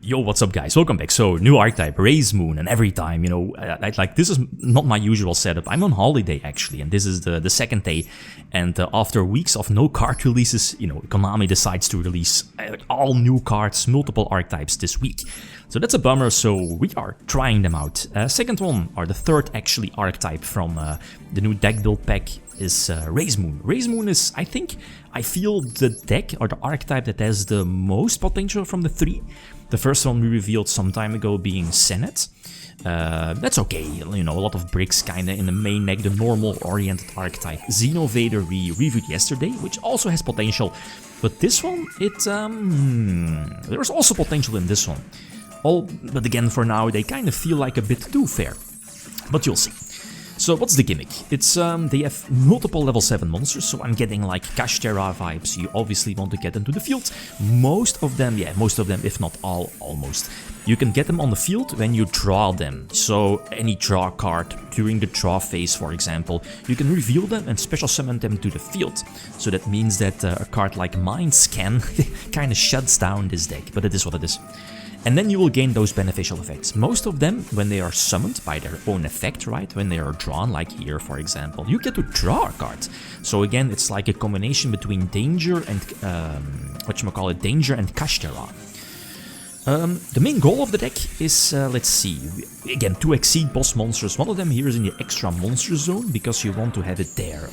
Yo, what's up guys, welcome back. So, new archetype, Raise Moon, and every time, this is not my usual setup. I'm on holiday actually, and this is the second day, and after weeks of no card releases, Konami decides to release all new cards, multiple archetypes this week. So that's a bummer, so we are trying them out. Second one, or the third actually archetype from the new deck build pack is Raise Moon. Raise Moon is, I feel the deck or the archetype that has the most potential from the three. The first one we revealed some time ago being Senate. That's okay, a lot of bricks kinda in the main deck, the normal oriented archetype. Xenovader we reviewed yesterday, which also has potential. But this one, there's also potential in this one. But again, for now, they kind of feel like a bit too fair. But you'll see. So what's the gimmick? It's they have multiple level 7 monsters, so I'm getting like Kashtera vibes. You obviously want to get them to the field. Most of them, if not all, almost. You can get them on the field when you draw them. So any draw card during the draw phase, for example, you can reveal them and special summon them to the field. So that means that a card like Mind Scan kind of shuts down this deck, but it is what it is. And then you will gain those beneficial effects. Most of them, when they are summoned by their own effect, right? When they are drawn, like here, for example, you get to draw a card. So again, it's like a combination between Danger and, Danger and Kashtera. The main goal of the deck is, let's see, again, to exceed boss monsters. One of them here is in the extra monster zone, because you want to have it there.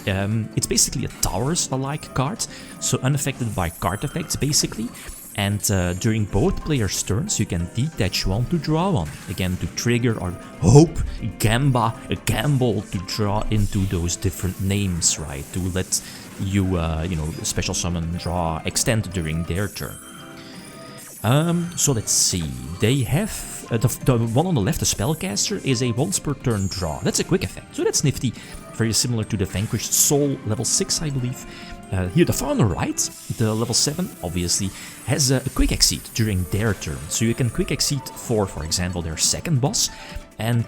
It's basically a Towers-alike card, so unaffected by card effects, basically. And during both players' turns, you can detach one to draw one. Again, to trigger or hope GAMBA, a gamble to draw into those different names, right? To let you, special summon, draw, extend during their turn. So let's see. They have the one on the left, the Spellcaster, is a once per turn draw. That's a quick effect, so that's nifty. Very similar to the Vanquished Soul, level 6, I believe. Here, the far on the right, the level 7, obviously, has a quick exceed during their turn. So you can quick exceed for example, their second boss. And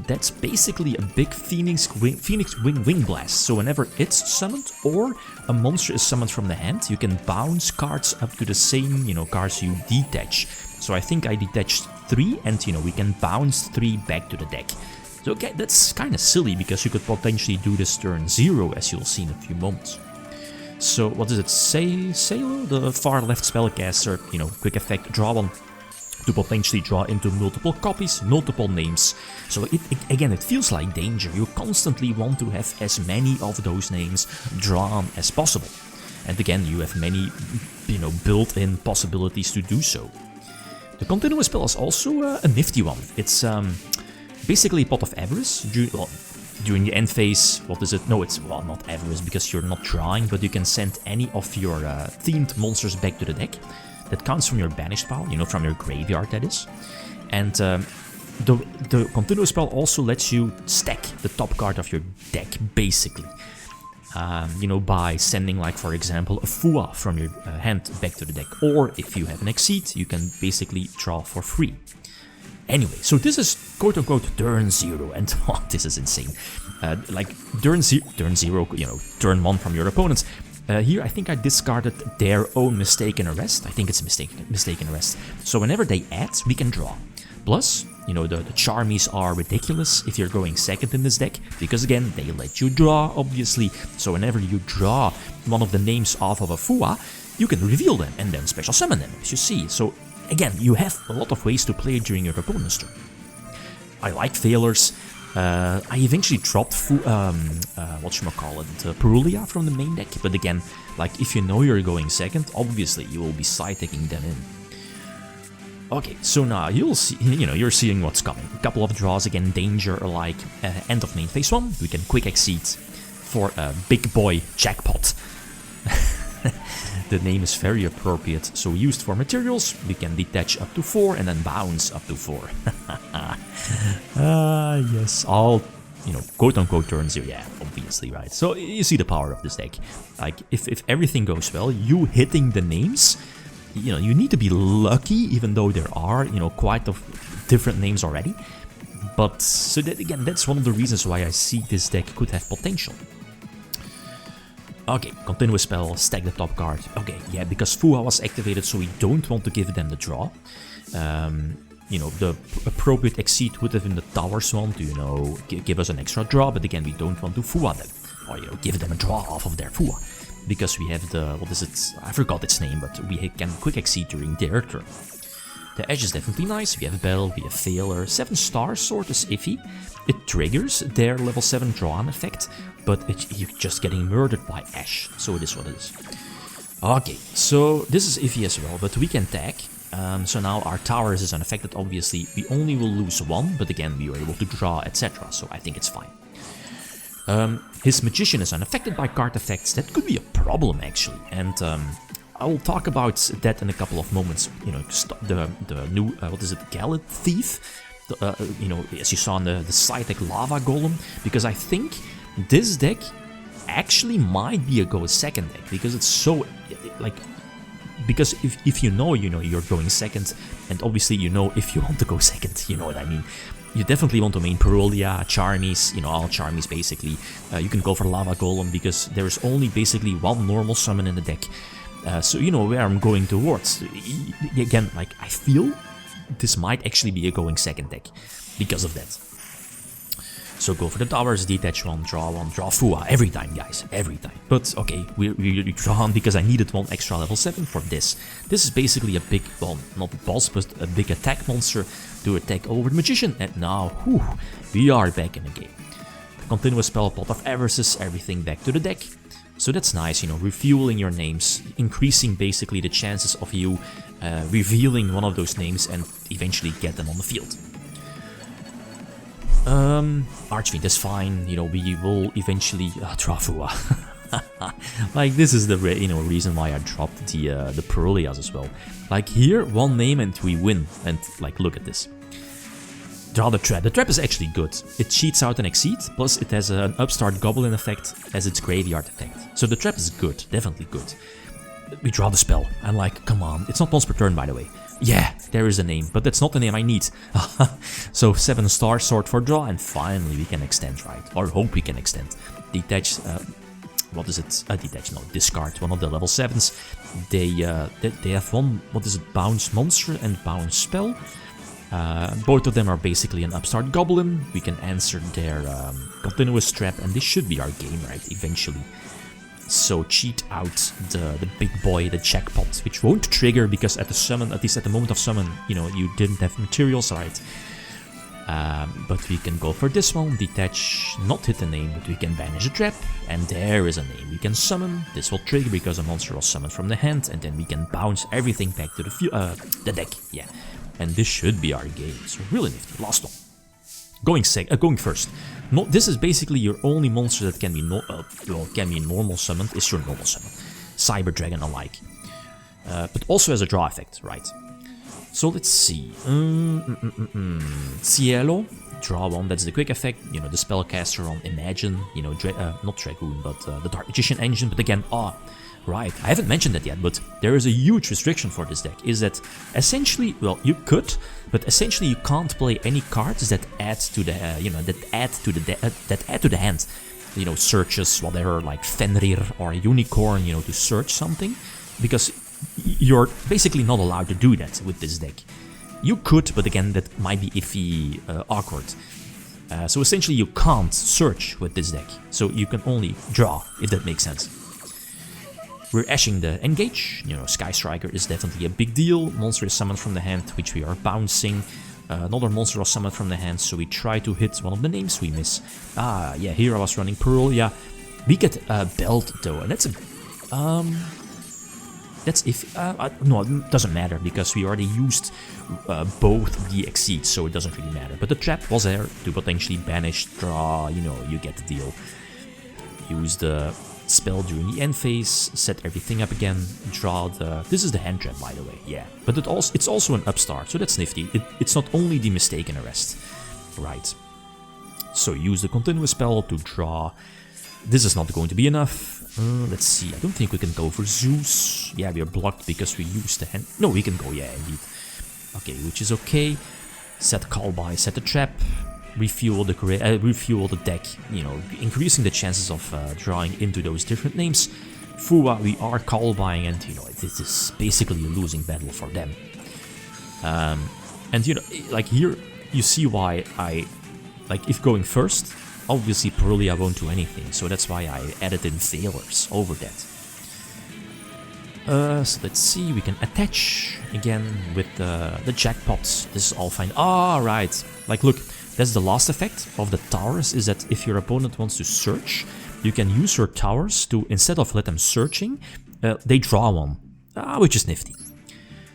that's basically a big Phoenix Wing Blast. So whenever it's summoned or a monster is summoned from the hand, you can bounce cards up to the same, cards you detach. So I think I detached 3, and, we can bounce 3 back to the deck. So okay, that's kind of silly, because you could potentially do this turn 0, as you'll see in a few moments. So what does it say? Sailor, the far left Spellcaster, quick effect, draw one to potentially draw into multiple copies, multiple names. So it feels like Danger. You constantly want to have as many of those names drawn as possible. And again, you have many, built-in possibilities to do so. The continuous spell is also a nifty one. It's basically a Pot of Avarice. During the end phase, what is it? No, it's, not Avarice, because you're not drawing, but you can send any of your themed monsters back to the deck. That counts from your banished pile, from your graveyard, that is. And the continuous spell also lets you stack the top card of your deck, basically. By sending, like, for example, a Fua from your hand back to the deck. Or if you have an Exceed, you can basically draw for free. Anyway, so this is quote-unquote turn 0, and this is insane. Like turn 0, turn 1 from your opponents. Here I think I discarded their own Mistaken Arrest. I think it's Mistaken Arrest. So whenever they add, we can draw. Plus, the Charmies are ridiculous if you're going second in this deck, because again, they let you draw, obviously. So whenever you draw one of the names off of a Fua, you can reveal them and then special summon them, as you see. So again, you have a lot of ways to play during your opponent's turn. I like Failures. I eventually dropped Perulia from the main deck, but again, like, if you know you're going second, obviously you will be side-taking them in. Okay, so now you'll see, you're seeing what's coming. A couple of draws, again, Danger, like end of main phase 1, we can quick exceed for a big boy jackpot. The name is very appropriate, so used for materials, we can detach up to 4 and then bounce up to 4. Yes, all, quote-unquote turn 0, yeah, obviously, right. So you see the power of this deck. Like, if everything goes well, you hitting the names, you need to be lucky, even though there are, quite of different names already. But, so that, again, that's one of the reasons why I see this deck could have potential. Okay, continuous spell, stack the top card. Okay, yeah, because Fua was activated, so we don't want to give them the draw. You know, the appropriate exceed would have been the Towers one to, you know, give us an extra draw, but again, we don't want to Fua them, or, you know, give them a draw off of their Fua, because we have the, what is it, I forgot its name, but we can quick exceed during their turn. The Edge is definitely nice, we have Bell, we have Failure, 7-star Sword is iffy, it triggers their level 7 draw-on effect, but you're just getting murdered by Ash, so it is what it is. Okay, so this is iffy as well, but we can tag. So now our Towers is unaffected, obviously. We only will lose 1, but again, we were able to draw, etc. So I think it's fine. His Magician is unaffected by card effects. That could be a problem, actually. And I will talk about that in a couple of moments. You know, the new, what is it, Gallet Thief? You know, as you saw in the side deck, Lava Golem. Because I think this deck actually might be a go second deck. Because it's so, like... Because if you know you're going second, and obviously you know if you want to go second, you know what I mean. You definitely want to main Perolia, Charmies, you know, all Charmies basically. You can go for Lava Golem because there's only basically one normal summon in the deck. So you know where I'm going towards. Again, like, I feel this might actually be a going second deck because of that. So go for the Towers, detach one, draw Fua, every time, guys, every time. But okay, we draw on because I needed one extra level 7 for this. This is basically a big, well, not a boss, but a big attack monster to attack over the Magician. And now, whew, we are back in the game. Continuous spell, Pot of Avarices, everything back to the deck. So that's nice, you know, refueling your names, increasing basically the chances of you revealing one of those names and eventually get them on the field. Archfiend is fine, you know, we will eventually draw Fua. Like, this is the reason why I dropped the Perolias as well. Like, here, one name and we win, and like, look at this. Draw the Trap. The Trap is actually good. It cheats out an Exceed, plus it has an Upstart Goblin effect as its graveyard effect. So the Trap is good, definitely good. We draw the spell. I'm like, come on, it's not once per turn, by the way. Yeah, there is a name, but that's not the name I need. So 7-star Sword for draw, and finally we can extend, right? Or hope we can extend. Detach, what is it? Detach, no, discard one of the level 7s. They have one, what is it, Bounce Monster and Bounce Spell. Both of them are basically an Upstart Goblin. We can answer their Continuous Trap, and this should be our game, right? Eventually. So cheat out the big boy, the jackpot, which won't trigger because at the summon, at least at the moment of summon, you know, you didn't have materials, right? But we can go for this one, detach, not hit the name, but we can banish a trap, and there is a name we can summon. This will trigger because a monster was summoned from the hand, and then we can bounce everything back to the deck, yeah. And this should be our game, so really nifty. Last one. Going first. No, this is basically your only monster that can be normal summoned, is your normal summon. Cyber Dragon alike. But also has a draw effect, right? So let's see. Cielo, draw one, that's the quick effect. You know, the spellcaster on Imagine, you know, not Dragoon, but the Dark Magician engine. But again, right, I haven't mentioned that yet, but there is a huge restriction for this deck, is that essentially, well, you could, but essentially you can't play any cards that add to the, that add to the hand. You know, searches, whatever, like Fenrir or Unicorn, you know, to search something, because you're basically not allowed to do that with this deck. You could, but again, that might be iffy, awkward. So essentially you can't search with this deck, so you can only draw, if that makes sense. We're ashing the Engage, you know, Sky Striker is definitely a big deal. Monster is summoned from the hand, which we are bouncing. Another monster was summoned from the hand, so we try to hit one of the names we miss. Yeah, here I was running Perolia. We get Belt though, and that's no, it doesn't matter, because we already used both the Exceeds, so it doesn't really matter. But the Trap was there to potentially banish, draw, you know, you get the deal. Use the spell during the end phase, set everything up again, draw the... This is the hand trap, by the way, yeah. But it's also an upstart, so that's nifty. It's not only the Mistaken Arrest, right. So use the continuous spell to draw. This is not going to be enough. Let's see, I don't think we can go for Zeus. Yeah, we are blocked because we used the hand... No, we can go, yeah, indeed. Okay, which is okay. Set call by, set the trap. Refuel the deck, you know, increasing the chances of drawing into those different names. Fua, we are call buying, and you know, this is basically a losing battle for them. And you know, like here, you see why I, like if going first, obviously probably I won't do anything, so that's why I added in failures over that. So let's see, we can attach again with the jackpots. This is all fine. Ah, right. Like look, that's the last effect of the towers, is that if your opponent wants to search, you can use your towers to, instead of let them searching, they draw one, which is nifty.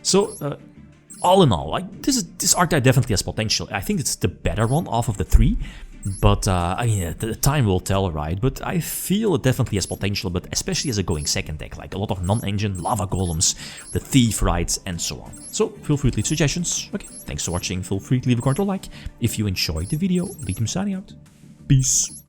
So all in all, like this archetype definitely has potential. I think it's the better one off of the 3. But, I mean, the time will tell, right? But I feel it definitely has potential, but especially as a going second deck, like a lot of non-engine, lava golems, the thief, right, and so on. So, feel free to leave suggestions. Okay, thanks for watching, feel free to leave a comment or like. If you enjoyed the video, leave them signing out. Peace.